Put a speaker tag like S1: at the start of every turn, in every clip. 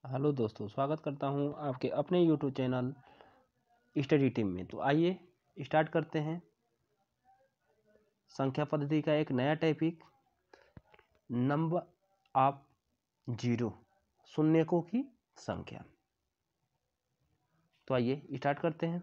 S1: Hello दोस्तों, स्वागत करता हूं आपके अपने यूट्यूब चैनल स्टडी टीम में। तो आइए स्टार्ट करते हैं संख्या पद्धति का एक नया टॉपिक, नंबर ऑफ जीरो, शून्यकों की संख्या। तो आइए स्टार्ट करते हैं।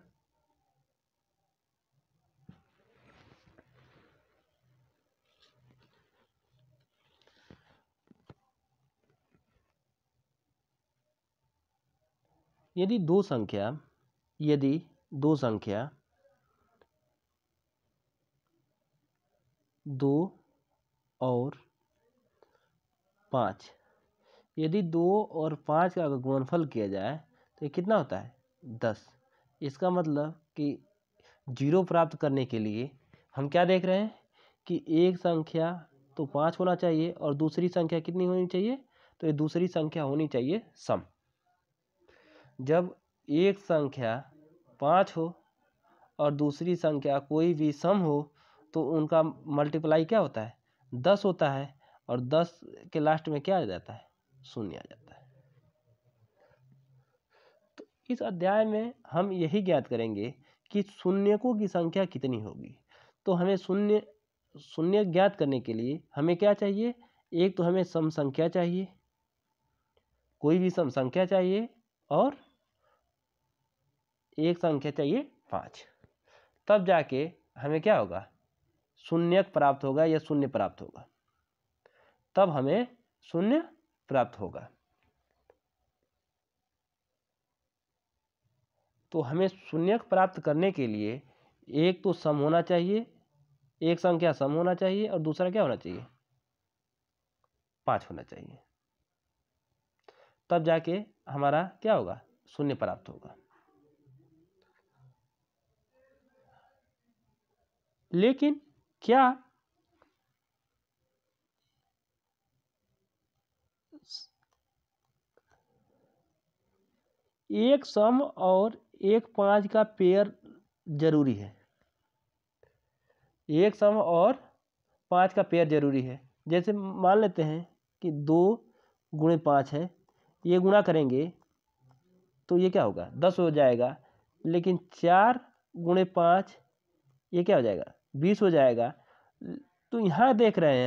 S1: यदि दो संख्या 2 और 5, यदि 2 और 5 का गुणनफल किया जाए तो ये कितना होता है? 10। इसका मतलब कि जीरो प्राप्त करने के लिए हम क्या देख रहे हैं कि एक संख्या तो 5 होना चाहिए और दूसरी संख्या कितनी होनी चाहिए? तो ये दूसरी संख्या होनी चाहिए सम। जब एक संख्या 5 हो और दूसरी संख्या कोई भी सम हो तो उनका मल्टीप्लाई क्या होता है? 10 होता है, और 10 के लास्ट में क्या आ जाता है? शून्य आ जाता है। तो इस अध्याय में हम यही ज्ञात करेंगे कि शून्यकों की संख्या कितनी होगी। तो हमें शून्य ज्ञात करने के लिए हमें क्या चाहिए? एक तो हमें सम संख्या चाहिए, कोई भी सम संख्या चाहिए, और एक संख्या चाहिए 5। तब जाके हमें क्या होगा? शून्यक प्राप्त होगा या शून्य प्राप्त होगा। तब हमें शून्य प्राप्त होगा। तो हमें शून्यक प्राप्त करने के लिए एक तो सम होना चाहिए, एक संख्या सम होना चाहिए, और दूसरा क्या होना चाहिए? 5 होना चाहिए। तब जाके हमारा क्या होगा? शून्य प्राप्त होगा। लेकिन क्या एक सम और एक 5 का पेयर जरूरी है? एक सम और 5 का पेयर जरूरी है। जैसे मान लेते हैं कि 2 गुणे 5 है, ये गुणा करेंगे तो ये क्या होगा? 10 हो जाएगा। लेकिन 4 गुणे 5 ये क्या हो जाएगा? 20 हो जाएगा। तो यहाँ देख रहे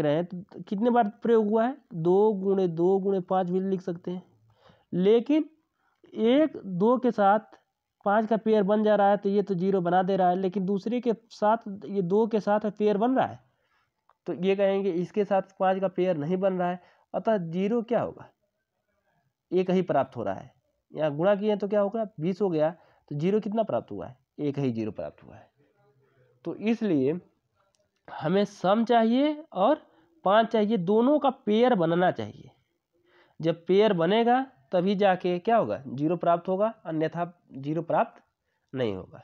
S1: हैं तो कितने बार प्रयोग हुआ है? 2 गुणे 5 भी लिख सकते हैं। लेकिन एक 2 के साथ 5 का पेयर बन जा रहा है तो ये तो जीरो बना दे रहा है, लेकिन दूसरे के साथ ये 2 के साथ पेयर बन रहा है तो ये कहेंगे इसके साथ 5 का पेयर नहीं बन रहा है, अतः जीरो क्या होगा? एक ही प्राप्त हो रहा है। यहाँ गुणा किए तो क्या होगा? 20 हो गया। तो जीरो कितना प्राप्त हुआ है? एक ही जीरो प्राप्त हुआ है। तो इसलिए हमें सम चाहिए और 5 चाहिए, दोनों का पेयर बनना चाहिए। जब पेयर बनेगा तभी जाके क्या होगा? जीरो प्राप्त होगा, अन्यथा जीरो प्राप्त नहीं होगा।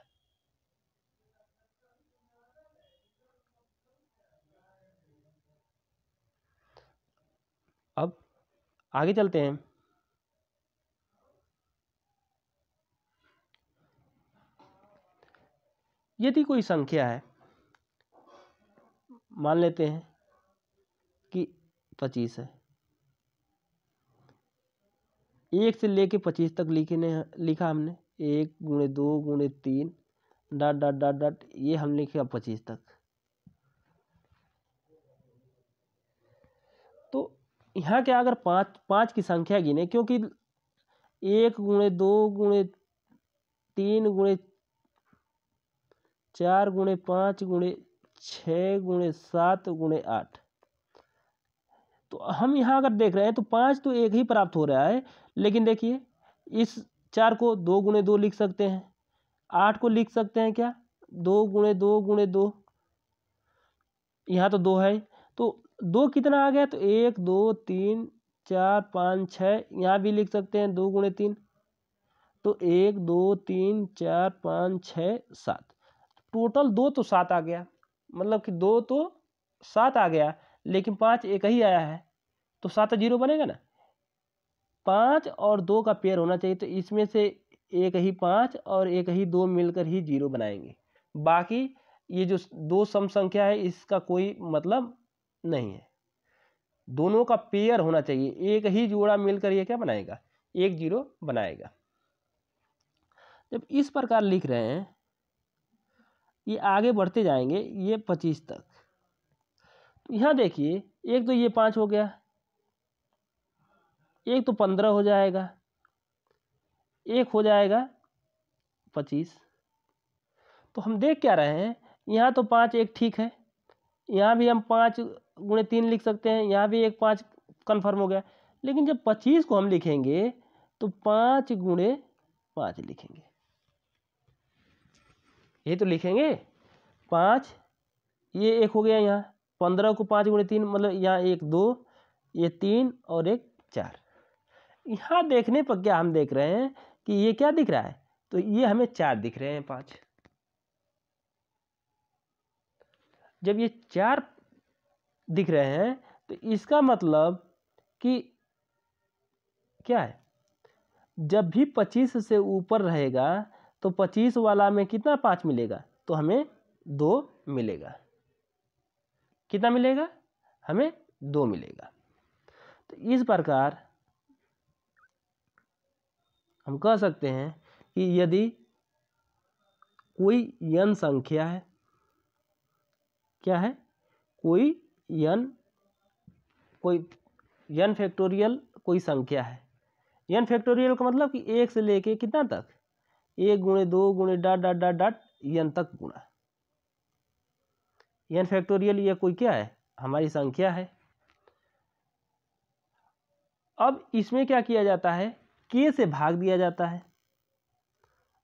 S1: अब आगे चलते हैं। यदि कोई संख्या है, मान लेते हैं कि 25 है, 1 से लेके 25 तक लिखा हमने। 1 गुणे 2 गुणे 3 डॉट डॉट डॉट डॉट, ये हम लिखे 25 तक। तो यहाँ क्या, अगर 5 की संख्या गिने, क्योंकि 1 गुणे 2 गुणे 3 गुणे 4 गुणे 5 गुणे 6 गुणे 7 गुणे 8, तो हम यहाँ अगर देख रहे हैं तो 5 तो एक ही प्राप्त हो रहा है। लेकिन देखिए, इस 4 को 2 गुणे 2 लिख सकते हैं, 8 को लिख सकते हैं क्या? 2 गुणे 2 गुणे 2, यहाँ तो 2 है। तो 2 कितना आ गया? तो 1 2 3 4 5 6, यहाँ भी लिख सकते हैं 2 गुणे 3। तो 1 2 3 4 5 6 7, टोटल 2 तो 7 आ गया। मतलब कि 2 तो 7 आ गया, लेकिन 5 एक ही आया है, तो 7 जीरो बनेगा ना। 5 और 2 का पेयर होना चाहिए, तो इसमें से एक ही 5 और एक ही 2 मिलकर ही जीरो बनाएंगे। बाकी ये जो दो सम संख्या है इसका कोई मतलब नहीं है। दोनों का पेयर होना चाहिए, एक ही जोड़ा मिलकर ये क्या बनाएगा, 1 0 बनाएगा। जब इस प्रकार लिख रहे हैं, ये आगे बढ़ते जाएंगे ये 25 तक। तो यहाँ देखिए, एक तो ये 5 हो गया, एक तो 15 हो जाएगा, एक हो जाएगा 25। तो हम देख क्या रहे हैं, यहाँ तो 5 एक ठीक है, यहाँ भी हम 5 गुणे 3 लिख सकते हैं, यहाँ भी एक 5 कन्फर्म हो गया। लेकिन जब 25 को हम लिखेंगे तो 5 गुणे 5 लिखेंगे, ये तो लिखेंगे 5, ये एक हो गया, यहाँ 15 को 5 गुणे 3 मतलब यहाँ 1 2, ये 3 और 1 4। यहाँ देखने पर क्या हम देख रहे हैं कि ये क्या दिख रहा है, तो ये हमें 4 दिख रहे हैं 5। जब ये 4 दिख रहे हैं तो इसका मतलब कि क्या है, जब भी 25 से ऊपर रहेगा तो 25 वाला में कितना 5 मिलेगा, तो हमें 2 मिलेगा। कितना मिलेगा, हमें 2 मिलेगा। तो इस प्रकार हम कह सकते हैं कि यदि कोई n संख्या है, क्या है, कोई n फैक्टोरियल कोई संख्या है, n फैक्टोरियल का मतलब कि 1 से लेके कितना तक, 1 गुणे 2 गुणे dot dot dot dot n तक गुणा। n फैक्टोरियल ये कोई क्या है, हमारी संख्या है। अब इसमें क्या किया जाता है, k से भाग दिया जाता है।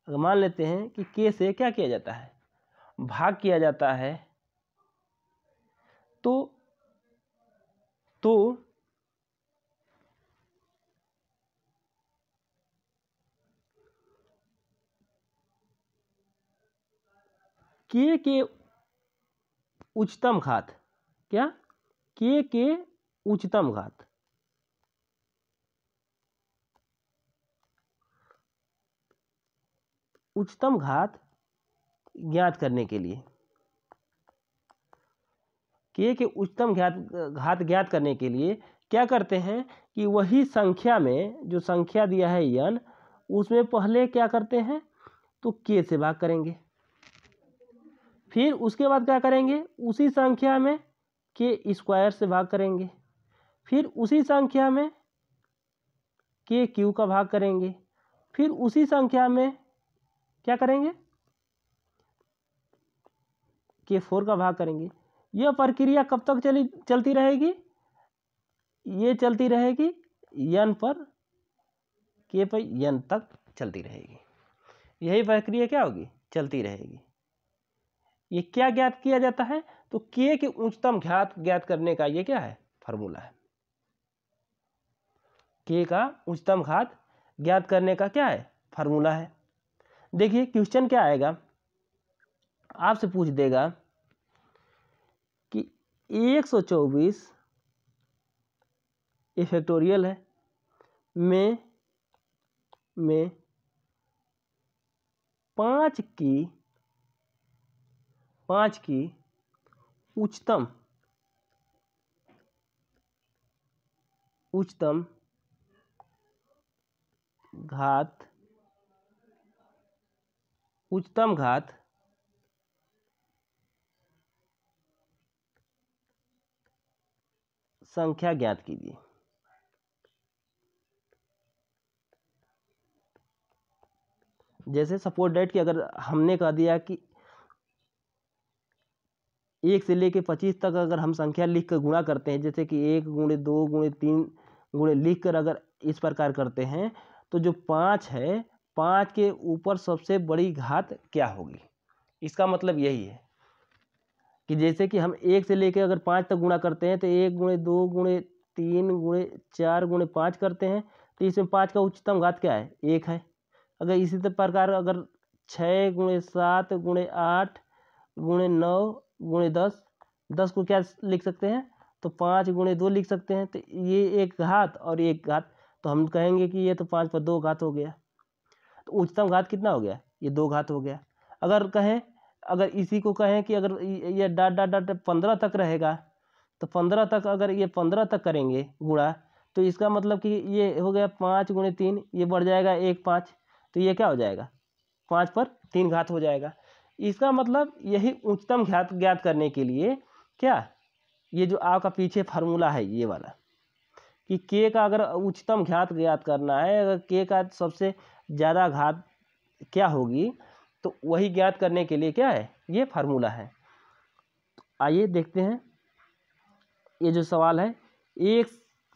S1: अगर मान लेते हैं कि k से क्या किया जाता है, भाग किया जाता है, तो k के उच्चतम घात, क्या, k के उच्चतम घात, उच्चतम घात ज्ञात करने के लिए, k के उच्चतम घात ज्ञात करने के लिए क्या करते हैं कि वही संख्या में जो संख्या दिया है n, उसमें पहले क्या करते हैं, तो k से भाग करेंगे, फिर उसके बाद क्या करेंगे, उसी संख्या में k स्क्वायर से भाग करेंगे, फिर उसी संख्या में k क्यू का भाग करेंगे, फिर उसी संख्या में क्या करेंगे, k 4 का भाग करेंगे। यह प्रक्रिया कब तक चलती रहेगी, ये चलती रहेगी n पर, k पर n तक चलती रहेगी। यही प्रक्रिया क्या होगी, चलती रहेगी। ये क्या ज्ञात किया जाता है, तो k के उच्चतम घात ज्ञात करने का ये क्या है, फार्मूला है। k का उच्चतम घात ज्ञात करने का क्या है, फार्मूला है। देखिए क्वेश्चन क्या आएगा, आपसे पूछ देगा कि 124 ये फैक्टोरियल है में 5 की उच्चतम घात संख्या ज्ञात कीजिए। जैसे सपोज डेट कि अगर हमने कह दिया कि 1 से लेके 25 तक अगर हम संख्या लिख कर गुणा करते हैं, जैसे कि 1 गुणे 2 गुणे 3 गुणे लिख कर अगर इस प्रकार करते हैं, तो जो 5 है, 5 के ऊपर सबसे बड़ी घात क्या होगी। इसका मतलब यही है कि जैसे कि हम 1 से लेके अगर 5 तक गुणा करते हैं, तो 1 गुणे 2 गुणे 3 गुणे 4 गुणे 5 करते हैं, तो इसमें 5 का उच्चतम घात क्या है, 1 है। अगर इसी प्रकार अगर 6 गुणे 7 गुणे 8 गुणे 9 गुणे 10 को क्या लिख सकते हैं, तो 5 गुणे 2 लिख सकते हैं। तो ये एक घात और एक घात, तो हम कहेंगे कि ये तो 5 पर 2 घात हो गया। तो उच्चतम घात कितना हो गया, ये 2 घात हो गया। अगर इसी को कहें कि अगर ये डॉट डॉट डॉट 15 तक रहेगा, तो 15 तक, अगर ये 15 तक करेंगे गुणा, तो इसका मतलब कि ये हो गया 5 × 3, ये बढ़ जाएगा 1 5, तो ये क्या हो जाएगा 5 पर 3 घात हो जाएगा। इसका मतलब यही उच्चतम घात ज्ञात करने के लिए क्या, ये जो आपका पीछे फार्मूला है ये वाला, कि के का अगर उच्चतम घात ज्ञात करना है, अगर के का सबसे ज़्यादा घात क्या होगी, तो वही ज्ञात करने के लिए क्या है, ये फार्मूला है। तो आइए देखते हैं, ये जो सवाल है 1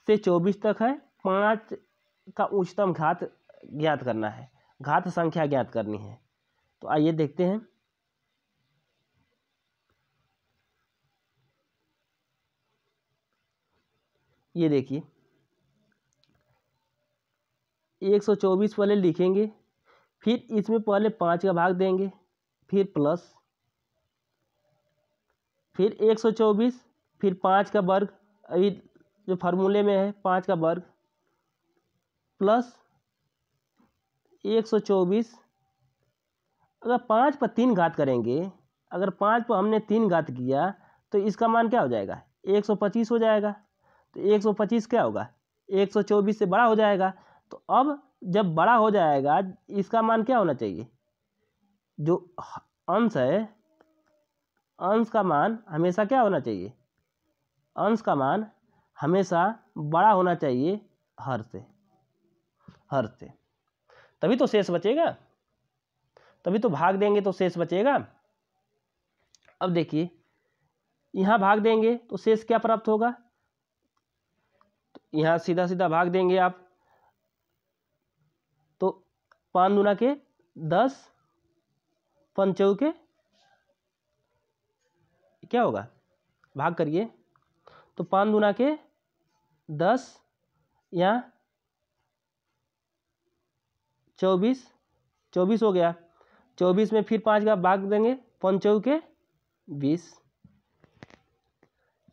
S1: से 24 तक है, 5 का उच्चतम घात ज्ञात करना है, घात संख्या ज्ञात करनी है। तो आइए देखते हैं। ये देखिए 124 पहले लिखेंगे, फिर इसमें पहले 5 का भाग देंगे, फिर प्लस, फिर 124, फिर 5 का वर्ग, अभी जो फार्मूले में है 5 का वर्ग, प्लस 124, अगर 5 पर 3 घात करेंगे, अगर 5 पर हमने 3 घात किया तो इसका मान क्या हो जाएगा 125 हो जाएगा। तो 125 क्या होगा 124 से बड़ा हो जाएगा। तो अब जब बड़ा हो जाएगा, इसका मान क्या होना चाहिए, जो अंश है, अंश का मान हमेशा क्या होना चाहिए, अंश का मान हमेशा बड़ा होना चाहिए हर से, हर से, तभी तो शेष बचेगा, तभी तो भाग देंगे तो शेष बचेगा। अब देखिए यहाँ भाग देंगे तो शेष क्या प्राप्त होगा, तो यहाँ सीधा सीधा भाग देंगे आप, तो 5 दूना के 10, 5 चौके क्या होगा, भाग करिए, तो 5 दूना के 10, यहाँ 24, 24 हो गया, 24 में फिर 5 का भाग देंगे, 5 चौके 20,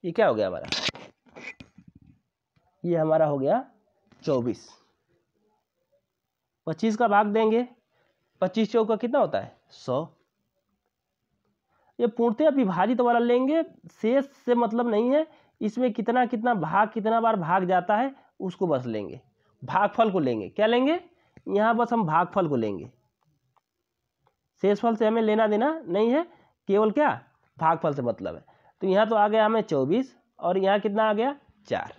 S1: ये क्या हो गया हमारा, ये हमारा हो गया 24। 25 का भाग देंगे, 25 चौका कितना होता है 100। ये पूर्णतः विभाजित वाला लेंगे, शेष से मतलब नहीं है, इसमें कितना कितना भाग, कितना बार भाग जाता है उसको बस लेंगे, भागफल को लेंगे, क्या लेंगे यहाँ बस हम भागफल को लेंगे, शेषफल से हमें लेना देना नहीं है, केवल क्या भागफल से मतलब है। तो यहाँ तो आ गया हमें 24 और यहाँ कितना आ गया 4,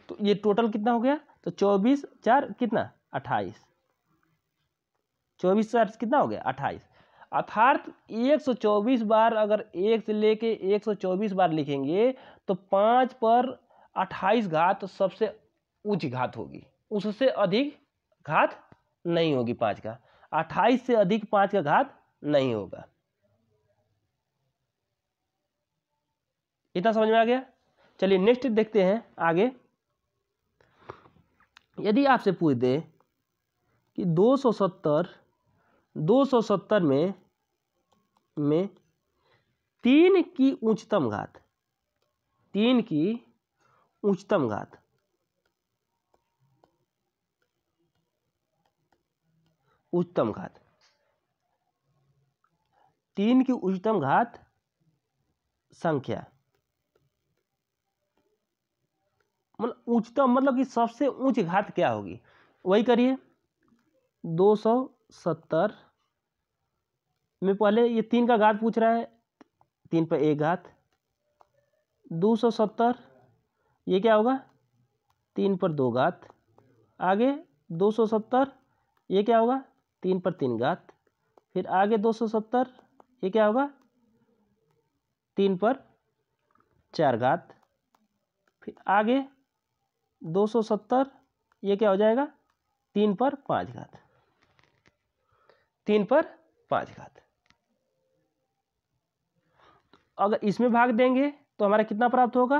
S1: तो ये टोटल कितना हो गया, तो 24 4 कितना 28, 24 4 कितना हो गया 28। अर्थात 124 बार अगर 1 से लेके 124 बार लिखेंगे तो 5 पर 28 घात सबसे उच्च घात होगी, उससे अधिक घात नहीं होगी 5 का, 28 से अधिक 5 का घात नहीं होगा। इतना समझ में आ गया। चलिए नेक्स्ट देखते हैं आगे। यदि आपसे पूछ दे कि 270 में 3 की उच्चतम घात, 3 की उच्चतम घात, उच्चतम घात, 3 की उच्चतम घात संख्या, मतलब उच्चतम मतलब कि सबसे उच्च घात क्या होगी, वही करिए। 270 में पहले ये 3 का घात पूछ रहा है, 3 पर 1 घात, 270 ये क्या होगा 3 पर 2 घात, आगे 270 ये क्या होगा 3 पर 3 घात, फिर आगे 270 ये क्या होगा 3 पर 4 घात, फिर आगे 270 ये क्या हो जाएगा 3 पर 5 घात, 3 पर 5 घात। अगर इसमें भाग देंगे तो हमारा कितना प्राप्त होगा,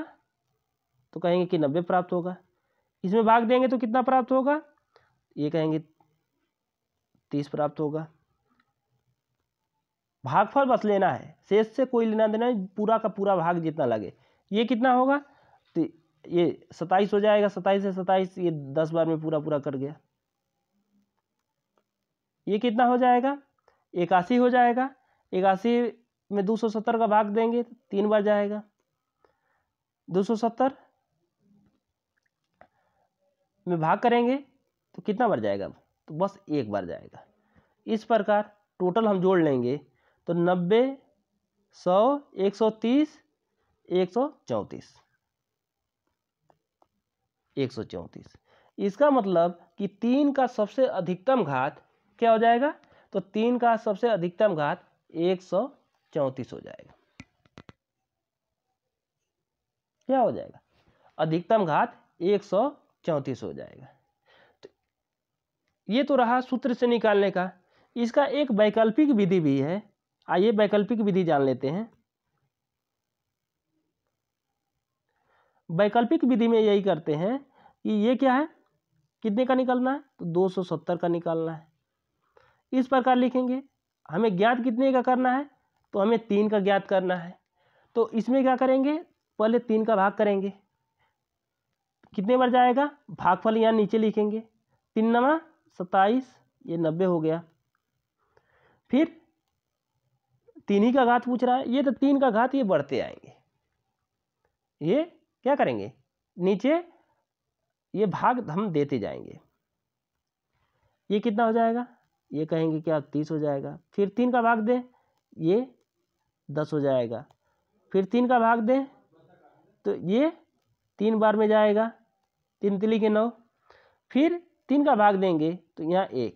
S1: तो कहेंगे कि 90 प्राप्त होगा। इसमें भाग देंगे तो कितना प्राप्त होगा, ये कहेंगे 30 प्राप्त होगा। भागफल बस लेना है, शेष से कोई लेना देना है, पूरा का पूरा भाग जितना लगे। ये कितना होगा, तो ये 27 हो जाएगा, 27 से 27 ये 10 बार में पूरा पूरा कट गया। ये कितना हो जाएगा 81 हो जाएगा, 81 में 270 का भाग देंगे तो 3 बार जाएगा, 270 में भाग करेंगे तो कितना बार जाएगा, तो बस 1 बार जाएगा। इस प्रकार टोटल हम जोड़ लेंगे तो 90, 100, 130, 134, 134। इसका मतलब कि 3 का सबसे अधिकतम घात क्या हो जाएगा, तो 3 का सबसे अधिकतम घात 134 हो जाएगा। क्या हो जाएगा, अधिकतम घात 134 हो जाएगा। तो ये तो रहा सूत्र से निकालने का। इसका एक वैकल्पिक विधि भी है, आइए वैकल्पिक विधि जान लेते हैं। वैकल्पिक विधि में यही करते हैं कि ये क्या है, कितने का निकालना है, तो 270 का निकालना है। इस प्रकार लिखेंगे, हमें ज्ञात कितने का करना है, तो हमें 3 का ज्ञात करना है। तो इसमें क्या करेंगे, पहले 3 का भाग करेंगे, कितने बार जाएगा, भागफल यहाँ नीचे लिखेंगे, 3 9 27, ये 90 हो गया। फिर 3 ही का घात पूछ रहा है, ये तो 3 का घात ये बढ़ते आएंगे, ये क्या करेंगे, नीचे ये भाग हम देते जाएंगे। ये कितना हो जाएगा, ये कहेंगे क्या 30 हो जाएगा। फिर 3 का भाग दें, ये 10 हो जाएगा। फिर 3 का भाग दें तो ये 3 बार में जाएगा, 3 तिली के 9। फिर 3 का भाग देंगे तो यहाँ 1।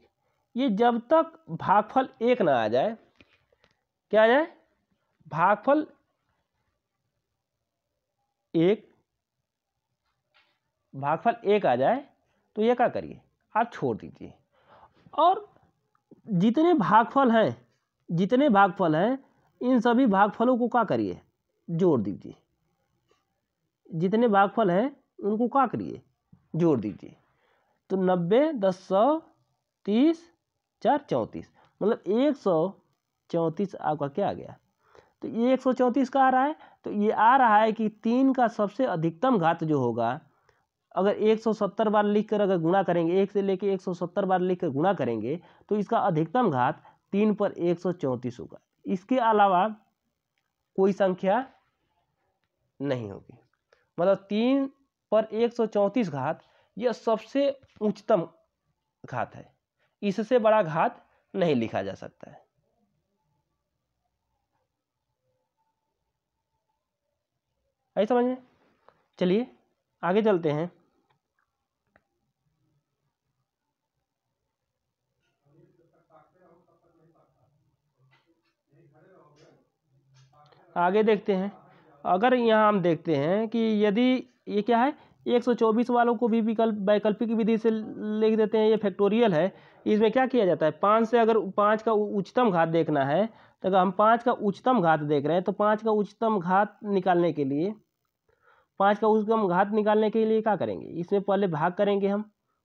S1: ये जब तक भागफल 1 ना आ जाए, क्या आ जाए, भागफल 1 आ जाए तो ये क्या करिए, आप छोड़ दीजिए। और जितने भागफल हैं इन सभी भागफलों को क्या करिए, जोड़ दीजिए। जितने भागफल हैं उनको क्या करिए, जोड़ दीजिए। तो 90, 10, 100, 30, 4, 34, मतलब 134 आपका क्या आ गया। तो ये 134 का आ रहा है, तो ये आ रहा है कि 3 का सबसे अधिकतम घात जो होगा, अगर 170 बार लिखकर अगर गुणा करेंगे, 1 से लेके 170 बार लिखकर गुणा करेंगे तो इसका अधिकतम घात 3 पर 134 होगा। इसके अलावा कोई संख्या नहीं होगी, मतलब 3 पर 134 घात यह सबसे उच्चतम घात है, इससे बड़ा घात नहीं लिखा जा सकता है। ऐसा समझ में। चलिए आगे चलते हैं। आगे देखते हैं। अगर यहाँ हम देखते हैं कि यदि ये क्या है, 124 वालों को भी वैकल्पिक विधि से लिख देते हैं, ये फैक्टोरियल है। इसमें क्या किया जाता है, 5 से अगर 5 का उच्चतम घात देखना है, तो अगर हम 5 का उच्चतम घात देख रहे हैं तो 5 का उच्चतम घात निकालने के लिए, 5 का उच्चतम घात निकालने के लिए क्या करेंगे, इसमें पहले भाग करेंगे हम,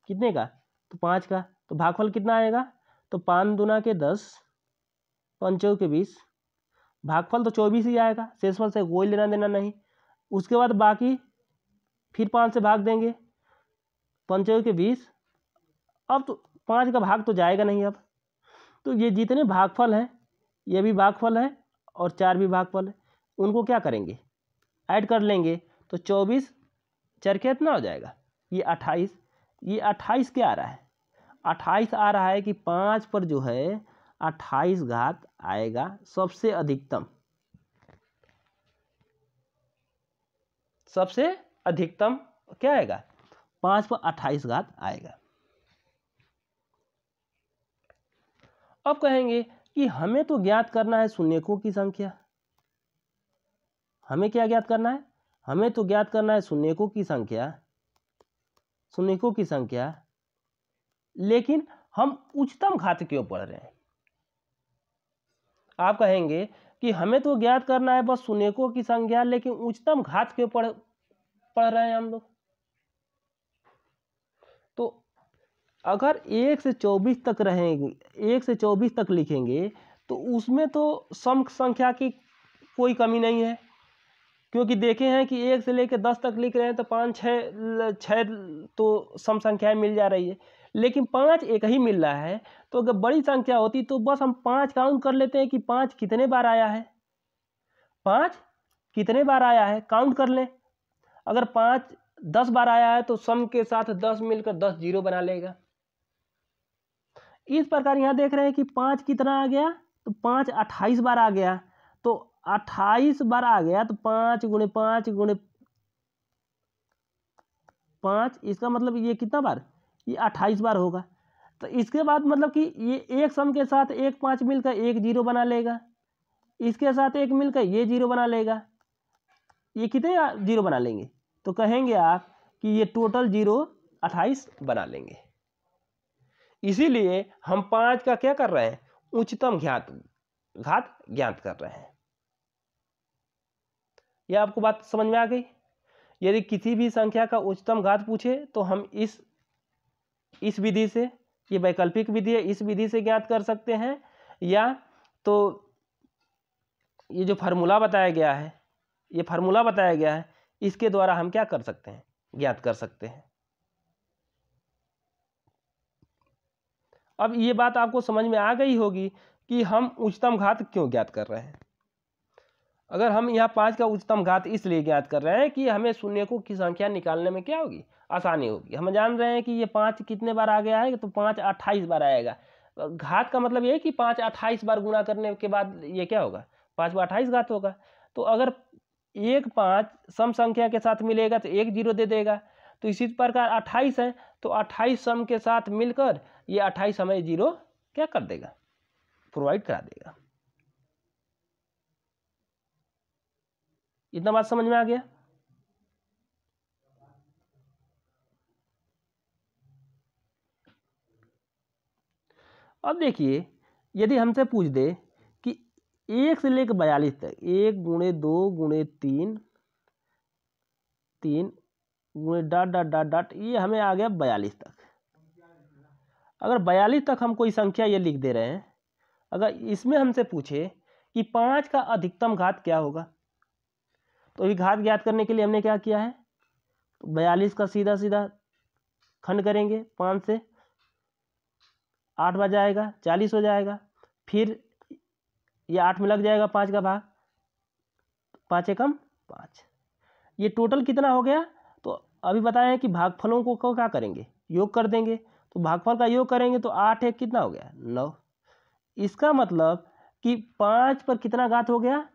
S1: कितने का, तो 5 का। तो भागफल कितना आएगा, तो 5 दूना के 10, 5 के 20, भागफल तो 24 ही आएगा, शेषफल से कोई लेना देना नहीं। उसके बाद बाकी फिर 5 से भाग देंगे, 5 के 20। अब तो 5 का भाग तो जाएगा नहीं अब, तो ये जितने भागफल हैं, ये भी भागफल है और 4 भी भागफल है, उनको क्या करेंगे, ऐड कर लेंगे। तो 24 4 कितना हो जाएगा, ये 28। ये 28 क्या आ रहा है, 28 आ रहा है कि 5 पर जो है 28 घात आएगा, सबसे अधिकतम, सबसे अधिकतम क्या आएगा, 5 पर 28 घात आएगा। अब कहेंगे कि हमें तो ज्ञात करना है शून्यकों की संख्या। हमें क्या ज्ञात करना है, हमें तो ज्ञात करना है शून्यकों की संख्या, शून्यकों की संख्या। लेकिन हम उच्चतम घात क्यों पढ़ रहे हैं, आप कहेंगे कि हमें तो ज्ञात करना है बस शून्यकों की संख्या, लेकिन उच्चतम घात क्यों पढ़ रहे हैं हम लोग। तो अगर 1 से 24 तक रहेंगे, 1 से 24 तक लिखेंगे तो उसमें तो सम संख्या की कोई कमी नहीं है, क्योंकि देखे हैं कि 1 से लेकर 10 तक लिख रहे हैं तो 5 6 तो सम संख्याएं मिल जा रही है, लेकिन 5 एक ही मिल रहा है। तो अगर बड़ी संख्या होती तो बस हम 5 काउंट कर लेते हैं कि 5 कितने बार आया है, 5 कितने बार आया है काउंट कर लें। अगर 5 10 बार आया है तो सम के साथ 10 मिलकर 10 जीरो बना लेगा। इस प्रकार यहाँ देख रहे हैं कि 5 कितना आ गया, तो 5 28 बार आ गया। तो 28 बार आ गया तो 5 गुणे 5 गुणे 5, इसका मतलब ये कितना बार, ये 28 बार होगा। तो इसके बाद मतलब कि ये एक सम के साथ एक 5 मिलकर एक जीरो बना लेगा, इसके साथ एक मिलकर ये जीरो बना लेगा। ये कितने जीरो बना लेंगे, तो कहेंगे आप कि ये टोटल जीरो 28 बना लेंगे। इसीलिए हम 5 का क्या कर रहे हैं, उच्चतम घात ज्ञात कर रहे हैं। यह आपको बात समझ में आ गई। यदि किसी भी संख्या का उच्चतम घात पूछे तो हम इस विधि से, ये वैकल्पिक विधि है, इस विधि से ज्ञात कर सकते हैं, या तो ये जो फार्मूला बताया गया है, ये फार्मूला बताया गया है, इसके द्वारा हम क्या कर सकते हैं, ज्ञात कर सकते हैं। अब ये बात आपको समझ में आ गई होगी कि हम उच्चतम घात क्यों ज्ञात कर रहे हैं। अगर हम यहाँ 5 का उच्चतम घात इसलिए ज्ञात कर रहे हैं कि हमें शून्यकों की संख्या निकालने में क्या होगी, आसानी होगी। हम जान रहे हैं कि ये 5 कितने बार आ गया है, तो 5 28 बार आएगा। घात का मतलब ये है कि 5 28 बार गुणा करने के बाद ये क्या होगा, 5 को 28 घात होगा। तो अगर एक 5 सम संख्या के साथ मिलेगा तो एक जीरो दे देगा। तो इसी प्रकार 28 है तो 28 सम के साथ मिलकर ये 28 हमें जीरो क्या कर देगा, प्रोवाइड करा देगा। इतना बात समझ में आ गया। अब देखिए, यदि हमसे पूछ दे कि 1 से लेकर 42 तक, 1 गुणे 2 गुणे 3 गुणे डॉट डॉट डॉट डॉट, ये हमें आ गया 42 तक। अगर 42 तक हम कोई संख्या ये लिख दे रहे हैं, अगर इसमें हमसे पूछे कि 5 का अधिकतम घात क्या होगा, तो ये घात ज्ञात करने के लिए हमने क्या किया है, तो 42 का सीधा सीधा खंड करेंगे, 5 से 8 बार जाएगा, 40 हो जाएगा। फिर ये 8 में लग जाएगा 5 का भाग, 5 एकम 5। ये टोटल कितना हो गया, तो अभी बताया है कि भागफलों को क्या करेंगे, योग कर देंगे। तो भागफल का योग करेंगे तो 8 एक कितना हो गया, 9। इसका मतलब कि 5 पर कितना घात हो गया,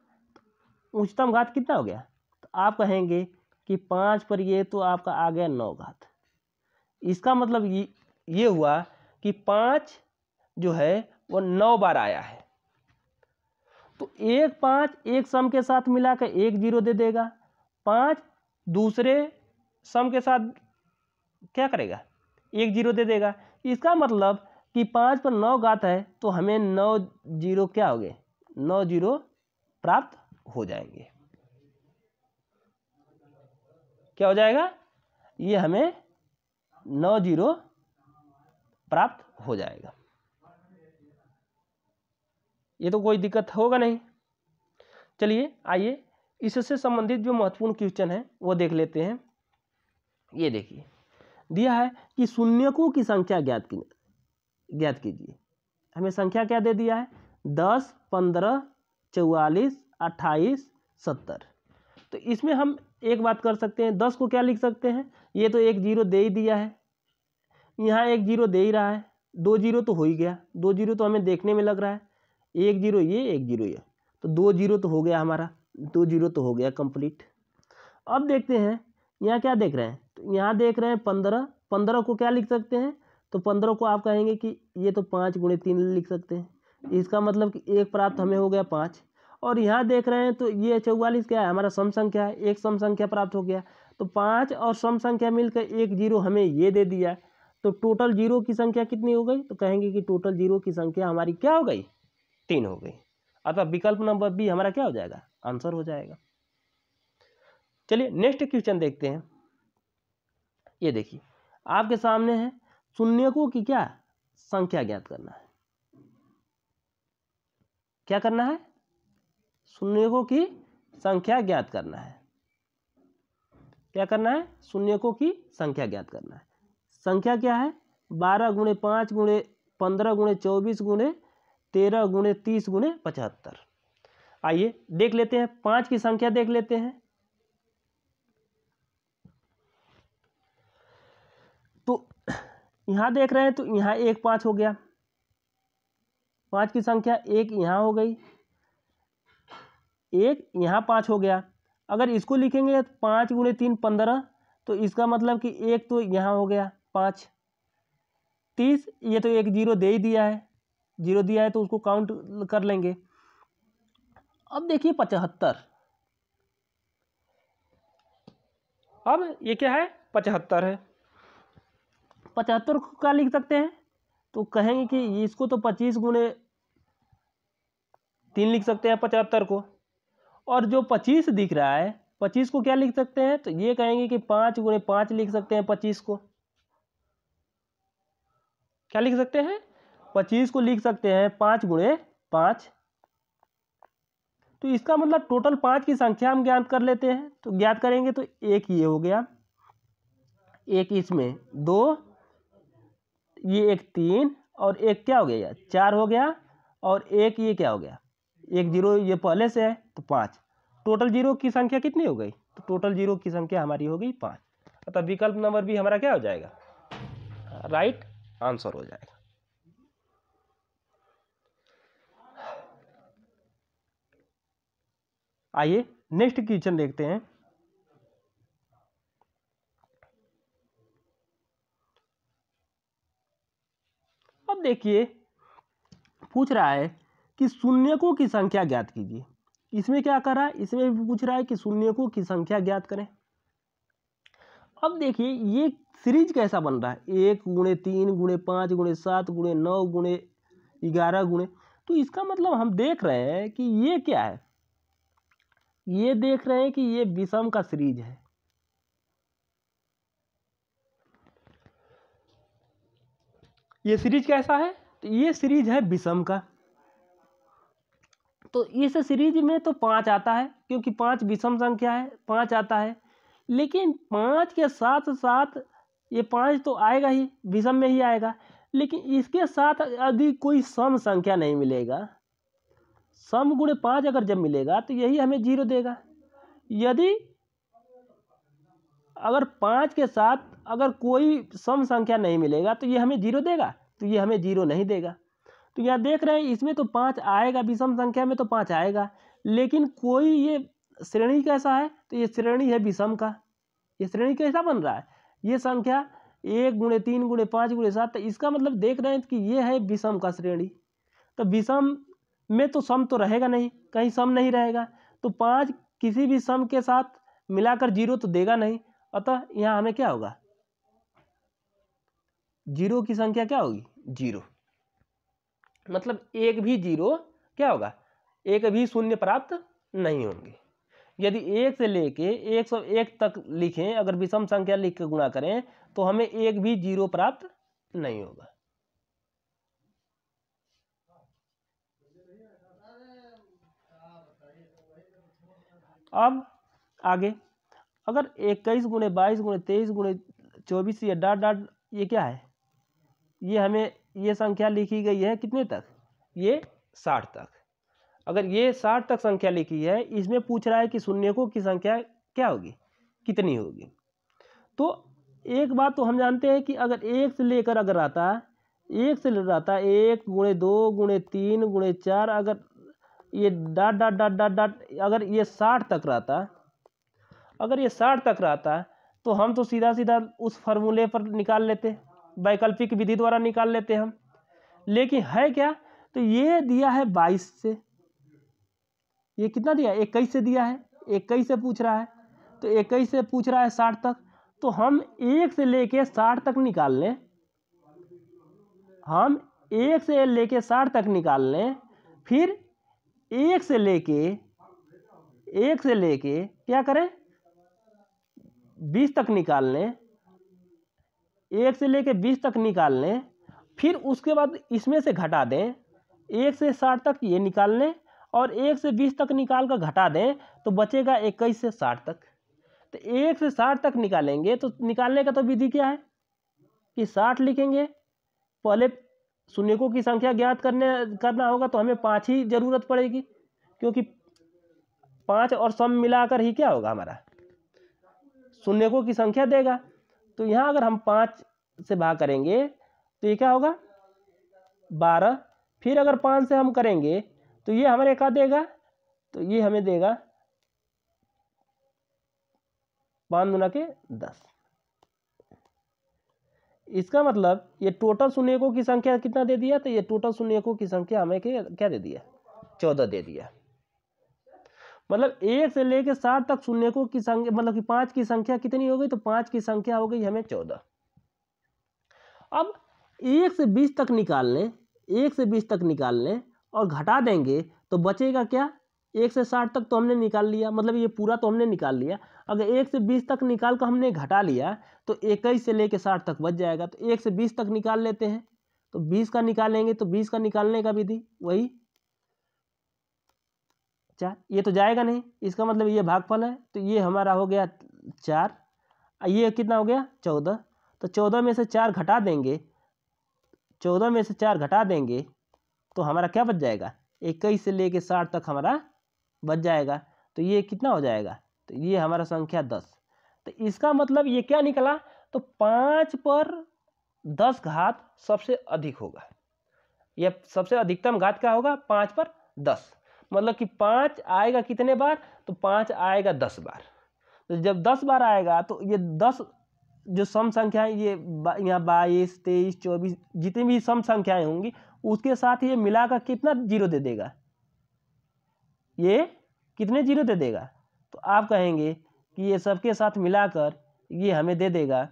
S1: उच्चतम घात कितना हो गया, तो आप कहेंगे कि 5 पर ये तो आपका आ गया 9 घात। इसका मतलब ये हुआ कि 5 जो है वो 9 बार आया है। तो एक 5 एक सम के साथ मिलाकर एक जीरो दे देगा, 5 दूसरे सम के साथ क्या करेगा, एक जीरो दे देगा। इसका मतलब कि 5 पर 9 घात है तो हमें 9 जीरो क्या हो गए, 9 जीरो प्राप्त हो जाएंगे। क्या हो जाएगा, ये हमें 9 जीरो प्राप्त हो जाएगा। ये तो कोई दिक्कत होगा नहीं। चलिए आइए इससे संबंधित जो महत्वपूर्ण क्वेश्चन है वो देख लेते हैं। ये देखिए, दिया है कि शून्यकों की संख्या ज्ञात कीजिए। हमें संख्या क्या दे दिया है, 10, 15, 44, 28, 70। तो इसमें हम एक बात कर सकते हैं, 10 को क्या लिख सकते हैं, ये तो एक जीरो दे ही दिया है, यहाँ एक जीरो दे ही रहा है, 2 जीरो तो हो ही गया, 2 जीरो तो हमें देखने में लग रहा है, एक जीरो ये एक जीरो ये, तो 2 जीरो तो हो गया हमारा, 2 जीरो तो हो गया कंप्लीट। अब देखते हैं यहाँ क्या देख रहे हैं, तो यहाँ देख रहे हैं 15, 15 को क्या लिख सकते हैं, तो 15 को आप कहेंगे कि ये तो 5 गुणे 3 लिख सकते हैं। इसका मतलब कि एक प्राप्त हमें हो गया 5। और यहाँ देख रहे हैं तो ये 44 क्या है, हमारा सम संख्या है, एक सम संख्या प्राप्त हो गया। तो 5 और सम संख्या मिलकर एक जीरो हमें ये दे दिया। तो टोटल जीरो की संख्या कितनी हो गई, तो कहेंगे कि टोटल जीरो की संख्या हमारी क्या हो गई, 3 हो गई। अतः विकल्प नंबर बी हमारा क्या हो जाएगा, आंसर हो जाएगा। चलिए नेक्स्ट क्वेश्चन देखते हैं। ये देखिए आपके सामने है, शून्यकों की क्या संख्या ज्ञात करना है। क्या करना है, शून्यकों की संख्या ज्ञात करना है। क्या करना है, शून्यकों की संख्या ज्ञात करना है। संख्या क्या है, 12 गुणे 5 गुणे 15 गुणे 24 गुणे 13 गुणे 30 गुणे 75। आइए देख लेते हैं, 5 की संख्या देख लेते हैं। तो यहाँ देख रहे हैं तो यहाँ 1 5 हो गया, 5 की संख्या, 1 यहाँ हो गई, 1 यहाँ 5 हो गया। अगर इसको लिखेंगे 5 × 3 15, तो इसका मतलब कि 1 तो यहाँ हो गया 5, 30, ये तो एक 0 दे ही दिया है, 0 दिया है तो उसको काउंट कर लेंगे। अब देखिए 75, अब ये क्या है 75 है। 75 को क्या लिख सकते हैं, तो कहेंगे कि इसको तो 25 × 3 लिख सकते हैं 75 को, और जो 25 दिख रहा है 25 को क्या लिख सकते हैं, तो ये कहेंगे कि 5 × 5 लिख सकते हैं 25 को। क्या लिख सकते हैं, 25 को लिख सकते हैं 5 × 5। तो इसका मतलब टोटल 5 की संख्या हम ज्ञात कर लेते हैं। तो ज्ञात करेंगे तो एक ये हो गया, एक इसमें 2, ये एक 3, और एक क्या हो गया 4 हो गया, और एक ये क्या हो गया, एक 0 ये पहले से है तो 5। टोटल 0 की संख्या कितनी हो गई, तो टोटल 0 की संख्या हमारी हो गई 5। अतः विकल्प नंबर भी हमारा क्या हो जाएगा, राइट आंसर हो जाएगा। आइए नेक्स्ट क्वेश्चन देखते हैं। अब देखिए पूछ रहा है कि शून्यकों की संख्या ज्ञात कीजिए। इसमें क्या कर रहा है, इसमें भी पूछ रहा है कि शून्यकों की संख्या ज्ञात करें। अब देखिए ये सीरीज कैसा बन रहा है, 1 × 3 × 5 × 7 × 9 × 11 × तो इसका मतलब हम देख रहे हैं कि ये क्या है, ये देख रहे हैं कि ये विषम का सीरीज है। ये सीरीज कैसा है, तो ये सीरीज है विषम का। तो इस सीरीज में तो 5 आता है, क्योंकि 5 विषम संख्या है, 5 आता है। लेकिन 5 के साथ साथ ये 5 तो आएगा ही, विषम में ही आएगा, लेकिन इसके साथ यदि कोई सम संख्या नहीं मिलेगा, सम × 5 अगर जब मिलेगा तो यही हमें 0 देगा। यदि अगर 5 के साथ अगर कोई सम संख्या नहीं मिलेगा तो ये हमें 0 देगा, तो ये हमें 0 नहीं देगा। तो यहाँ देख रहे हैं इसमें तो 5 आएगा, विषम संख्या में तो 5 आएगा, लेकिन कोई ये श्रेणी कैसा है, तो ये श्रेणी है विषम का। ये श्रेणी कैसा बन रहा है, ये संख्या 1 × 3 × 5 × 7, तो इसका मतलब देख रहे हैं कि ये है विषम का श्रेणी। तो विषम में तो सम तो रहेगा नहीं, कहीं सम नहीं रहेगा, तो 5 किसी भी सम के साथ मिलाकर 0 तो देगा नहीं। अतः यहाँ हमें क्या होगा, 0 की संख्या क्या होगी 0, मतलब एक भी 0 क्या होगा, एक भी शून्य प्राप्त नहीं होंगे। यदि 1 से लेके 101 तक लिखें, अगर विषम संख्या लिख के गुणा करें तो हमें एक भी 0 प्राप्त नहीं होगा। अब आगे अगर 21 × 22 × 23 × 24 ये डॉट डॉट ये क्या है, ये हमें ये संख्या लिखी गई है कितने तक, ये 60 तक। अगर ये 60 तक संख्या लिखी है, इसमें पूछ रहा है कि शून्यकों की संख्या क्या होगी, कितनी होगी। तो एक बात तो हम जानते हैं कि अगर 1 से लेकर अगर आता है, 1 से लेकर आता है 1 × 2 × 3 × 4, अगर ये dot dot dot dot dot अगर ये 60 तक रहता, अगर ये 60 तक रहता तो हम तो सीधा सीधा उस फार्मूले पर निकाल लेते, वैकल्पिक विधि द्वारा निकाल लेते हम। लेकिन है क्या, तो ये दिया है 22 से, ये कितना दिया 21 से दिया है, 21 से पूछ रहा है, तो 21 से पूछ रहा है 60 तक, तो हम 1 से लेके 60 तक निकाल लें, हम 1 से लेके 60 तक निकाल लें, फिर 1 से लेके क्या करें 20 तक निकाल लें, 1 से लेके 20 तक निकाल लें, फिर उसके बाद इसमें से घटा दें, 1 से 60 तक ये निकाल लें और 1 से 20 तक निकाल कर घटा दें, तो बचेगा 21 से 60 तक। तो 1 से 60 तक निकालेंगे तो निकालने का तो विधि क्या है कि 60 लिखेंगे, पहले शून्यकों की संख्या ज्ञात करना होगा, तो हमें 5 ही जरूरत पड़ेगी, क्योंकि 5 और सम मिलाकर ही क्या होगा हमारा, शून्यकों की संख्या देगा। तो यहाँ अगर हम 5 से भाग करेंगे तो ये क्या होगा 12, फिर अगर 5 से हम करेंगे तो ये हमारे क्या देगा, तो ये हमें देगा 5 दूना के 10। इसका मतलब ये टोटल शून्यकों की संख्या कितना दे दिया, तो ये टोटल शून्यकों की संख्या हमें क्या दे दिया, 14 दे दिया। मतलब 1 से लेकर 60 तक शून्यकों की संख्या, मतलब कि 5 की संख्या कितनी हो गई, तो 5 की संख्या हो गई हमें 14। अब 1 से 20 तक निकाल लें, 1 से 20 तक निकाल लें और घटा देंगे तो बचेगा क्या, 1 से 60 तक तो हमने निकाल लिया, मतलब ये पूरा तो हमने निकाल लिया। अगर 1 से 20 तक निकाल कर हमने घटा लिया तो 21 से लेकर 60 तक बच जाएगा। तो 1 से 20 तक निकाल लेते हैं, तो 20 का निकालेंगे तो 20 का निकालने का विधि वही 4, ये तो जाएगा नहीं, इसका मतलब ये भागफल है। तो ये हमारा हो गया 4, ये कितना हो गया 14। तो 14 में से 4 घटा देंगे, 14 में से 4 घटा देंगे तो हमारा क्या बच जाएगा, 21 से लेके 60 तक हमारा बच जाएगा। तो ये कितना हो जाएगा, तो ये हमारा संख्या 10। तो इसका मतलब ये क्या निकला, तो 5 पर 10 घात सबसे अधिक होगा, यह सबसे अधिकतम घात क्या होगा 5 पर 10। मतलब कि 5 आएगा कितने बार, तो 5 आएगा 10 बार। तो जब 10 बार आएगा तो ये 10 जो सम संख्याएं, ये यहाँ 22, 23, 24 जितनी भी सम संख्याएं होंगी उसके साथ ये मिलाकर कितना जीरो दे देगा, ये कितने जीरो दे देगा, तो आप कहेंगे कि ये सबके साथ मिलाकर ये हमें दे देगा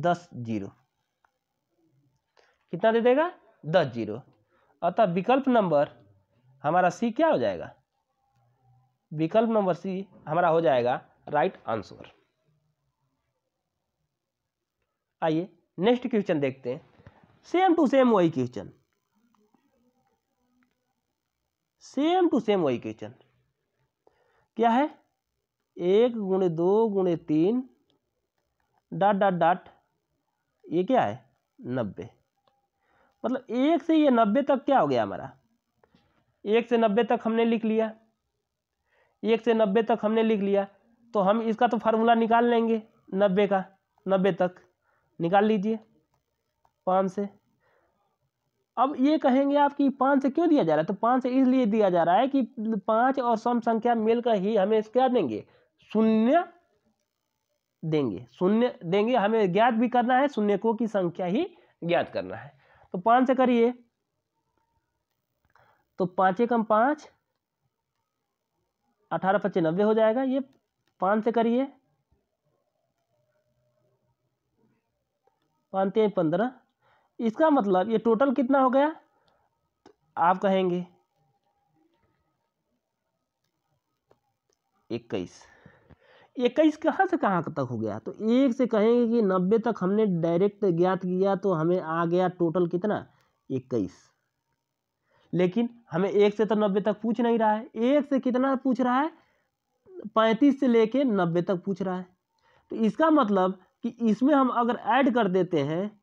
S1: 10 जीरो। कितना दे देगा 10 जीरो। अतः विकल्प नंबर हमारा सी क्या हो जाएगा, विकल्प नंबर सी हमारा हो जाएगा राइट आंसर। आइए नेक्स्ट क्वेश्चन देखते हैं, सेम टू सेम वही क्वेश्चन, सेम टू सेम वही क्वेश्चन क्या है, 1 गुणे 2 गुणे 3 डॉट डॉट डॉट, ये क्या है 90। मतलब 1 से ये 90 तक क्या हो गया हमारा, 1 से 90 तक हमने लिख लिया, 1 से 90 तक हमने लिख लिया। तो हम इसका तो फार्मूला निकाल लेंगे 90 का, 90 तक निकाल लीजिए 5 से। अब ये कहेंगे आप कि 5 से क्यों दिया जा रहा है, तो 5 से इसलिए दिया जा रहा है कि 5 और सम संख्या मिलकर ही हमें क्या देंगे, शून्य देंगे, शून्य देंगे। हमें ज्ञात भी करना है, शून्यकों की संख्या ही ज्ञात करना है। तो 5 से करिए तो 5 एकम 5, 18 पच्चे 90 हो जाएगा। ये 5 से करिए 5 3 15, इसका मतलब ये टोटल कितना हो गया, तो आप कहेंगे 21। 21 कहाँ से कहाँ तक हो गया, तो 1 से कहेंगे कि 90 तक हमने डायरेक्ट ज्ञात किया तो हमें आ गया टोटल कितना 21। लेकिन हमें 1 से तो 90 तक पूछ नहीं रहा है, 1 से कितना पूछ रहा है 35 से लेके 90 तक पूछ रहा है। तो इसका मतलब कि इसमें हम अगर ऐड कर देते हैं,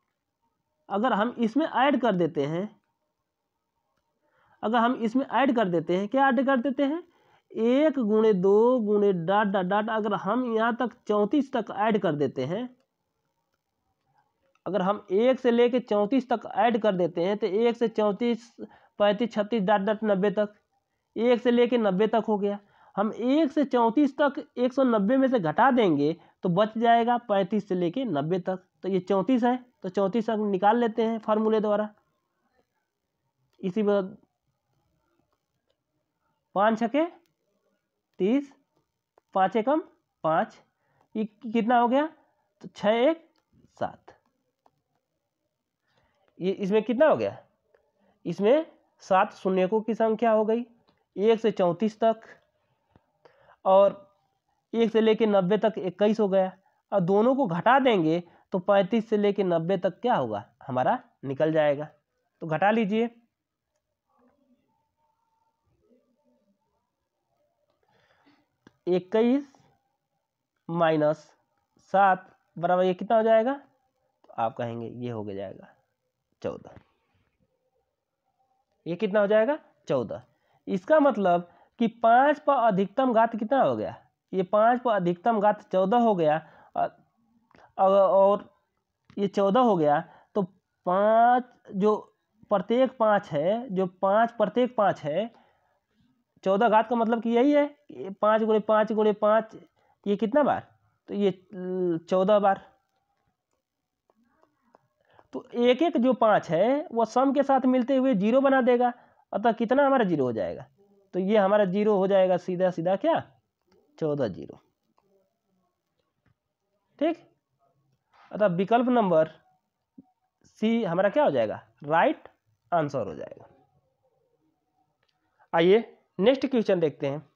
S1: अगर हम इसमें ऐड कर देते हैं, अगर हम इसमें ऐड कर देते हैं, क्या ऐड कर देते हैं 1 गुणे 2 गुणे डॉट डॉट डॉट, अगर हम यहाँ तक 34 तक ऐड कर देते हैं, अगर हम 1 से लेके 34 तक ऐड कर देते हैं तो 1 से 34 35 36 डॉट डॉट 90 तक, 1 से लेके 90 तक हो गया। हम 1 से 34 तक 190 में से घटा देंगे तो बच जाएगा 35 से लेके 90 तक। तो ये 34 है, तो 34 तक निकाल लेते हैं फार्मूले द्वारा। इसी बात 5 छके 30, 5 एकम 5, ये कितना हो गया, तो 6 1 7। ये इसमें कितना हो गया, इसमें 7 शून्यकों की संख्या हो गई 1 से 34 तक, और 1 से लेके 90 तक 21 हो गया। और दोनों को घटा देंगे तो 35 से लेके 90 तक क्या होगा हमारा निकल जाएगा। तो घटा लीजिए, इक्कीस माइनस 7 बराबर ये कितना हो जाएगा, तो आप कहेंगे ये हो जाएगा 14। ये कितना हो जाएगा 14। इसका मतलब कि 5 पर अधिकतम घात कितना हो गया, ये 5 पर अधिकतम घात 14 हो गया, और ये 14 हो गया, तो 5 जो प्रत्येक 5 है, जो 5 प्रत्येक 5 है, 14 घात का मतलब कि यही है 5 गुणे 5 गुणे 5, ये कितना बार, तो ये 14 बार। तो एक एक जो 5 है वो सम के साथ मिलते हुए 0 बना देगा, अतः कितना हमारा 0 हो जाएगा, तो ये हमारा 0 हो जाएगा सीधा सीधा क्या, 14 0। ठीक, अतः विकल्प नंबर सी हमारा क्या हो जाएगा, राइट आंसर हो जाएगा। आइए नेक्स्ट क्वेश्चन देखते हैं।